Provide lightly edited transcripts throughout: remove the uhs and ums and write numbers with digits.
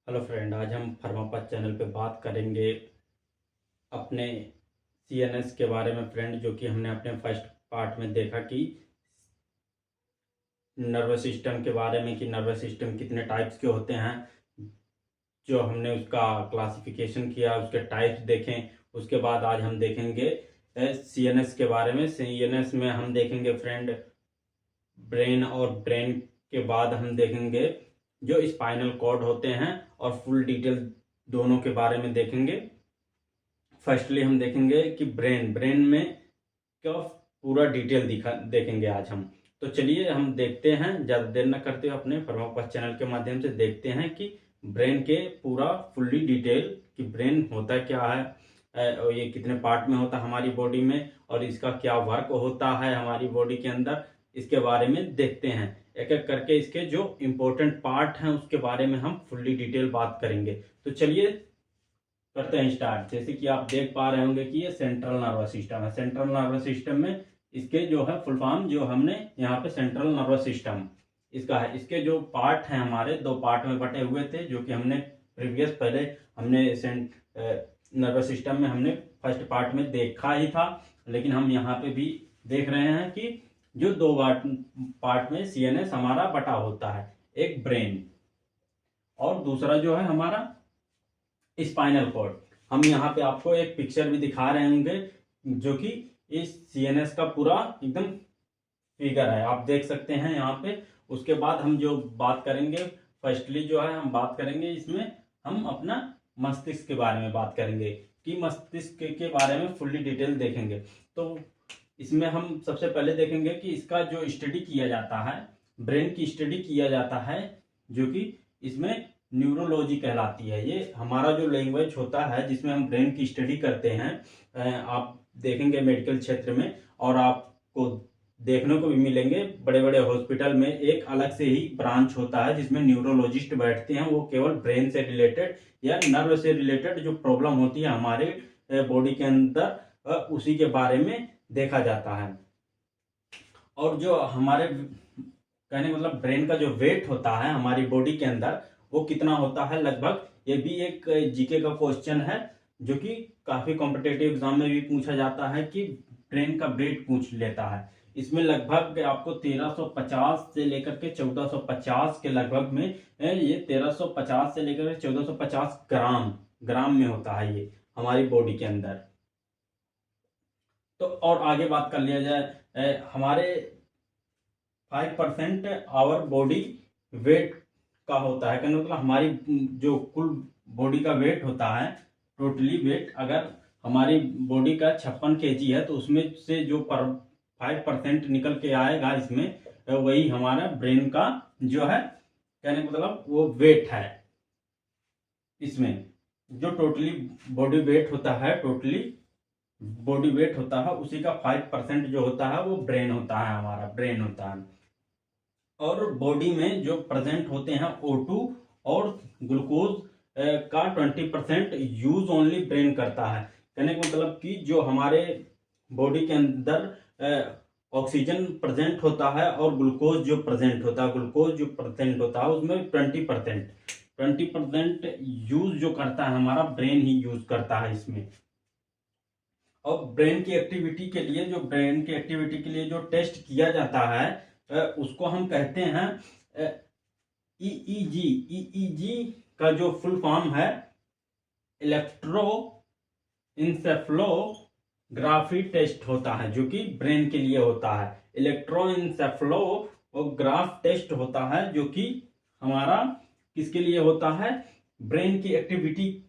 Hello friend, आज हम फर्मापत channel पे बात करेंगे अपने सीएनएस के बारे में फ्रेंड। जो कि हमने अपने फर्स्ट पार्ट में देखा कि नर्वस सिस्टम के बारे में, कि नर्वस सिस्टम कितने टाइप्स के होते हैं। जो हमने उसका क्लासिफिकेशन किया, उसके टाइप्स देखें। उसके बाद आज हम देखेंगे सीएनएस के बारे में। सीएनएस में हम देखेंगे फ्रेंड ब्रेन, और ब्रेन के बाद हम देखेंगे जो स्पाइनल कॉर्ड होते हैं, और फुल डिटेल दोनों के बारे में देखेंगे। फर्स्टली हम देखेंगे कि ब्रेन में क्या पूरा डिटेल दिखा देखेंगे आज हम। तो चलिए हम देखते हैं, ज़्यादा देर न करते हुए अपने फर्मापत चैनल के माध्यम से देखते हैं कि ब्रेन के पूरा फुल्ली डिटेल कि ब्रेन होता क्या है, और ये कितने पार्ट में होता है हमारी बॉडी में, और इसका क्या वर्क होता है हमारी बॉडी के अंदर। इसके बारे में देखते हैं एक एक करके। इसके जो इम्पोर्टेंट पार्ट हैं उसके बारे में हम फुल्ली डिटेल बात करेंगे। तो चलिए करते हैं स्टार्ट। जैसे कि आप देख पा रहे होंगे कि ये सेंट्रल नर्वस सिस्टम है। सेंट्रल नर्वस सिस्टम में इसके जो है फुल फॉर्म जो हमने यहाँ पे सेंट्रल नर्वस सिस्टम इसका है। इसके जो पार्ट हैं हमारे दो पार्ट में बटे हुए थे, जो कि हमने प्रीवियस पहले हमने नर्वस सिस्टम में हमने फर्स्ट पार्ट में देखा ही था, लेकिन हम यहाँ पे भी देख रहे हैं कि जो दो पार्ट में सीएनएस हमारा बटा होता है। एक ब्रेन और दूसरा जो है हमारा स्पाइनल कॉर्ड। हम यहाँ पे आपको एक पिक्चर भी दिखा रहे होंगे जो कि इस सीएनएस का पूरा एकदम फिगर है, आप देख सकते हैं यहाँ पे। उसके बाद हम जो बात करेंगे, फर्स्टली जो है हम बात करेंगे इसमें, हम अपना मस्तिष्क के बारे में बात करेंगे कि मस्तिष्क के बारे में फुल्ली डिटेल देखेंगे। तो इसमें हम सबसे पहले देखेंगे कि इसका जो स्टडी किया जाता है, ब्रेन की स्टडी किया जाता है, जो कि इसमें न्यूरोलॉजी कहलाती है। ये हमारा जो लैंग्वेज होता है जिसमें हम ब्रेन की स्टडी करते हैं। आप देखेंगे मेडिकल क्षेत्र में, और आपको देखने को भी मिलेंगे बड़े बड़े हॉस्पिटल में एक अलग से ही ब्रांच होता है जिसमें न्यूरोलॉजिस्ट बैठते हैं। वो केवल ब्रेन से रिलेटेड या नर्व से रिलेटेड जो प्रॉब्लम होती है हमारे बॉडी के अंदर, उसी के बारे में देखा जाता है। और जो हमारे कहने का मतलब ब्रेन का जो वेट होता है हमारी बॉडी के अंदर, वो कितना होता है लगभग, ये भी एक जीके का क्वेश्चन है जो कि काफी कॉम्पिटेटिव एग्जाम में भी पूछा जाता है कि ब्रेन का वेट पूछ लेता है। इसमें लगभग आपको 1350 से लेकर के 1450 के लगभग में, ये 1350 से लेकर के 1450 ग्राम में होता है ये हमारी बॉडी के अंदर। तो और आगे बात कर लिया जाए, हमारे 5% आवर बॉडी वेट का होता है। कहने मतलब हमारी जो कुल बॉडी का वेट होता है, टोटली वेट अगर हमारी बॉडी का 56 kg है, तो उसमें से जो 5% निकल के आएगा इसमें, वही हमारा ब्रेन का जो है कहने का मतलब वो वेट है। इसमें जो टोटली बॉडी वेट होता है, टोटली बॉडी वेट होता है, उसी का 5% जो होता है वो ब्रेन होता है, हमारा ब्रेन होता है। और बॉडी में जो प्रेजेंट होते हैं O2 और ग्लूकोज का 20% यूज ओनली ब्रेन करता है। कहने का मतलब कि जो हमारे बॉडी के अंदर ऑक्सीजन प्रेजेंट होता है और ग्लूकोज जो प्रेजेंट होता है उसमें 20% यूज जो करता है हमारा ब्रेन ही यूज करता है इसमें। और ब्रेन की एक्टिविटी के लिए जो टेस्ट किया जाता है, उसको हम कहते हैं ईईजी। ईईजी का जो फुल फॉर्म है इलेक्ट्रो इंसेफ्लोग्राफी टेस्ट होता है, जो कि ब्रेन के लिए होता है। इलेक्ट्रो इंसेफ्लोग्राफ टेस्ट होता है, जो कि हमारा किसके लिए होता है, ब्रेन की एक्टिविटी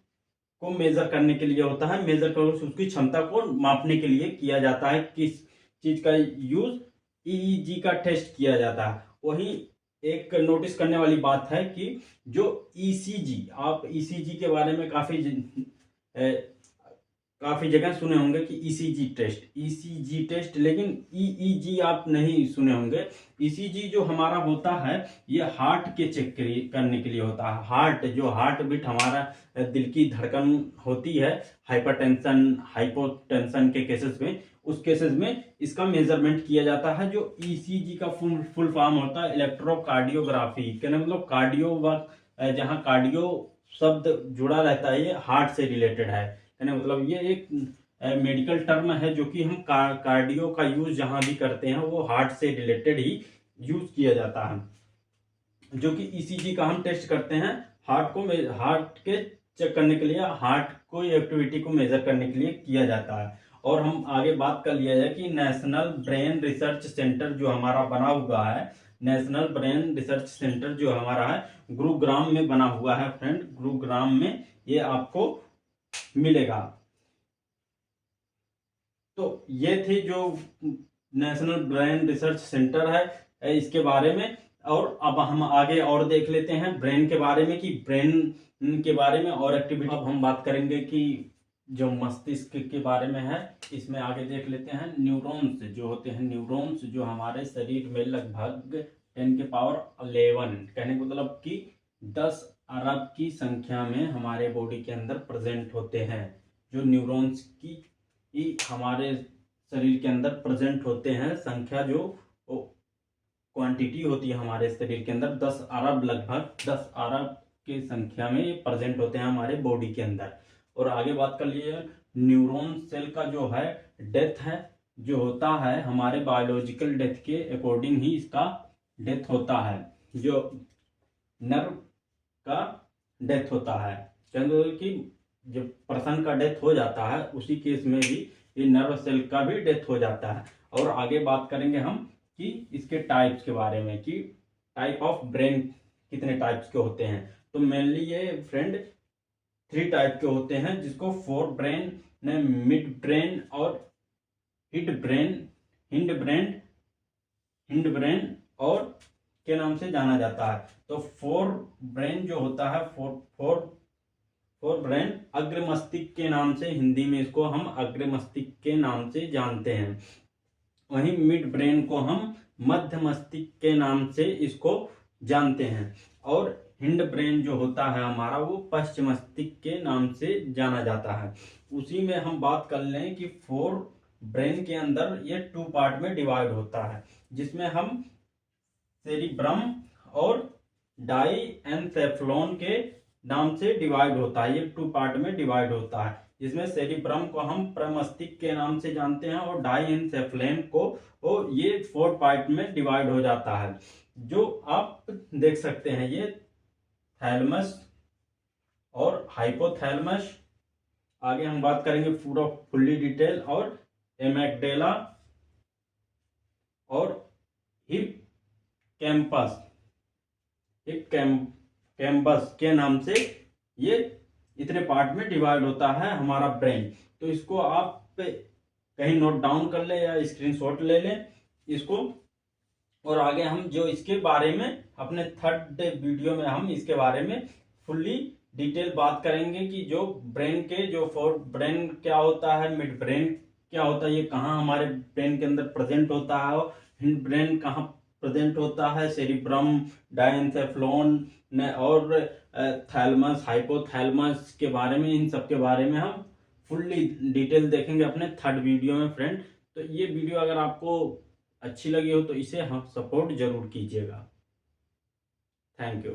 को मेजर करने के लिए होता है। मेजर कर उसकी क्षमता को मापने के लिए किया जाता है। किस चीज का यूज, ईईजी का टेस्ट किया जाता है। वही एक नोटिस करने वाली बात है कि जो ईसीजी, आप ईसीजी के बारे में काफी जगह सुने होंगे कि ईसीजी टेस्ट, लेकिन ईईजी आप नहीं सुने होंगे। ईसीजी जो हमारा होता है ये हार्ट के चेक करने के लिए होता है। हार्ट बीट हमारा दिल की धड़कन होती है, हाइपोटेंशन के केसेस में, उस केसेस में इसका मेजरमेंट किया जाता है। जो ईसीजी का फुल फॉर्म होता है इलेक्ट्रोकार्डियोग्राफी। कहने मतलब कार्डियो वर्क, जहाँ कार्डियो शब्द जुड़ा रहता है ये हार्ट से रिलेटेड है, यानी मतलब ये एक मेडिकल टर्म है जो कि हम कार्डियो का यूज जहां भी करते हैं वो हार्ट से रिलेटेड ही यूज किया जाता है, जो कि ईसीजी का हम टेस्ट करते हैं हार्ट के चेक करने के लिए, हार्ट को एक्टिविटी को मेजर करने के लिए किया जाता है। और हम आगे बात कर लिया जाए कि नेशनल ब्रेन रिसर्च सेंटर जो हमारा बना हुआ है, नेशनल ब्रेन रिसर्च सेंटर जो हमारा है गुरुग्राम में बना हुआ है फ्रेंड, गुरुग्राम में ये आपको मिलेगा। तो ये थी जो नेशनल ब्रेन रिसर्च सेंटर है इसके बारे में। और अब हम आगे और देख लेते हैं ब्रेन के बारे में, कि ब्रेन के बारे में और एक्टिविटी। अब हम बात करेंगे कि जो मस्तिष्क के बारे में है, इसमें आगे देख लेते हैं न्यूरॉन्स जो होते हैं, न्यूरॉन्स जो हमारे शरीर में लगभग 10 के पावर 11, कहने का मतलब कि 10 अरब की संख्या में हमारे बॉडी के अंदर प्रेजेंट होते हैं। जो न्यूरॉन्स की हमारे शरीर के अंदर प्रेजेंट होते हैं संख्या, जो क्वांटिटी होती है हमारे शरीर के अंदर 10 अरब, लगभग 10 अरब की संख्या में ये प्रेजेंट होते हैं हमारे बॉडी के अंदर। और आगे बात कर लिए न्यूरॉन सेल का जो है डेथ है, जो होता है हमारे बायोलॉजिकल डेथ के अकॉर्डिंग ही इसका डेथ होता है, जो नर्व का डेथ होता है, कि जब पर्सन का डेथ हो जाता है उसी केस में भी ये नर्व सेल का भी डेथ हो जाता है। और आगे बात करेंगे हम कि इसके टाइप्स के बारे में, कि टाइप ऑफ ब्रेन कितने टाइप्स के होते हैं। तो मेनली ये फ्रेंड 3 टाइप के होते हैं, जिसको फोर ब्रेन, मिड ब्रेन और हिंड ब्रेन और के नाम से जाना जाता है। तो फोर ब्रेन जो होता है, फोर ब्रेन अग्र मस्तिष्क के नाम से, हिंदी में इसको हम अग्र मस्तिष्क के नाम से जानते हैं। वहीं मिड ब्रेन को हम मध्य मस्तिष्क के नाम से इसको जानते हैं। और हिंड ब्रेन जो होता है हमारा, वो पश्चिम मस्तिष्क के नाम से जाना जाता है। उसी में हम बात कर लें कि फोर ब्रेन के अंदर ये 2 पार्ट में डिवाइड होता है, जिसमें हम सेरिब्रम और डाईएनसेफेलॉन के नाम से डिवाइड होता है। ये 2 पार्ट में डिवाइड होता है, जिसमें सेरिब्रम को हम प्रमस्तिष्क के नाम से जानते हैं और डाईएनसेफेलॉन को ये 4 पार्ट में डिवाइड हो जाता है, जो आप देख सकते हैं। ये थैलमस और हाइपोथैलमस। आगे हम बात करेंगे पूरा फुल्ली डिटेल, और एमेगडेला और हिप्पोकैम्पस के नाम से ये इतने पार्ट में डिवाइड होता है हमारा ब्रेन। तो इसको आप कहीं नोट डाउन कर ले या स्क्रीनशॉट ले लें इसको। और आगे हम जो इसके बारे में अपने 3rd वीडियो में हम इसके बारे में फुल्ली डिटेल बात करेंगे, कि जो ब्रेन के जो फोर ब्रेन क्या होता है, मिड ब्रेन क्या होता है, ये कहाँ हमारे ब्रेन के अंदर प्रेजेंट होता है, हिंड ब्रेन कहाँ प्रेजेंट होता है, सेरिब्रम, डाईएनसेफेलॉन और थैलमस, हाइपोथैलमस के बारे में, इन सब के बारे में हम फुल्ली डिटेल देखेंगे अपने 3rd वीडियो में फ्रेंड। तो ये वीडियो अगर आपको अच्छी लगी हो तो इसे हम सपोर्ट जरूर कीजिएगा। Thank you.